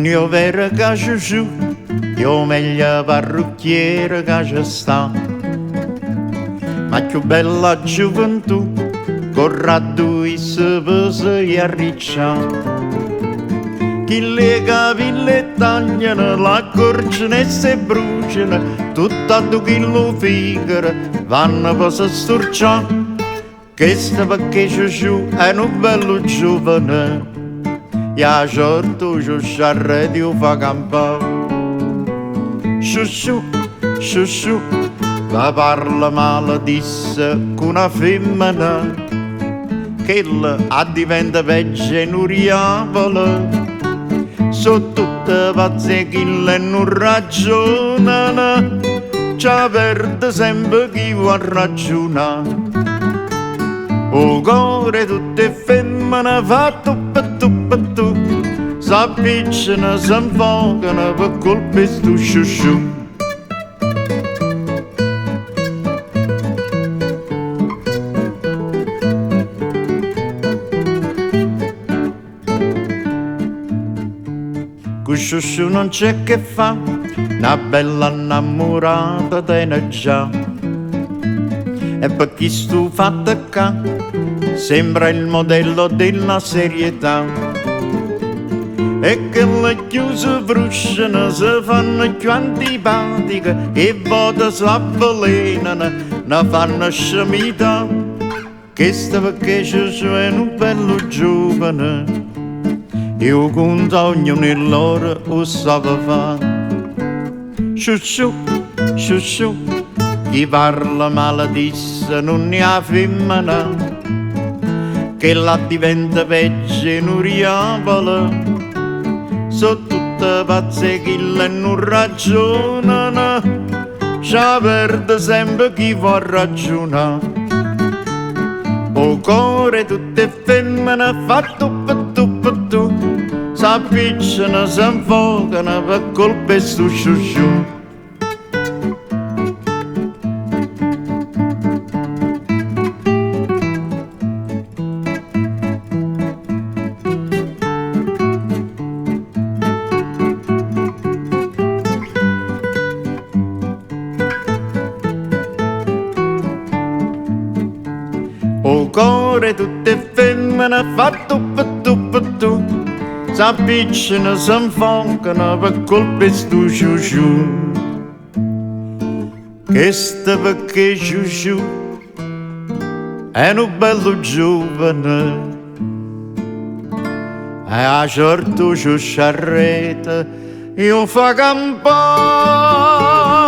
un io vero che c'è giù, io meglio parrucchiere che c'è sta. Ma più bella gioventù, corra due se pesa e arriccia. Chi le capille tagliano, la corciano e se bruciano, tutto a 2 chilo figure vanno per se storciare. Questo perché Giusù è un bello giovane, e a certo Giusù a radio fa campare. Giusù, Giusù, la parla male disse con una femmina, che a diventa peggio e non riavola. So tutte pazze che non ragionano, ci perde sempre chi vuol ragionare. O cuore tutte femmine fa tu, s'appicciano, s'infocano per colpi stu sciusciù. Con sciusciù non c'è che fa, una bella innamorata te ne già. E per chi stu fatta qua, sembra il modello della serietà. E che le chiuse frusciano, si fanno più antipatiche, e vota s'avvelenano, ne fanno scemità. Questo perché Gesù è un bello giovane, io conto ognuno in loro lo sapeva fare. Sciusciù, sciusciù, chi parla male disse non ne ha femmina, che la diventa peggio e non riavola. So tutte pazze che non ragionano, ci perde sempre chi vuol ragionare. O cuore tutte femmine fa tu, s'appicciano, s'infocano per colpe stu sciusciù. O cuore tutte femmine fa tu, s'appicciano, s'infocano per colpe stu sciusciù. Questo perché Giusù è un bello giovane, e a certo Giusù a rete io fa campare.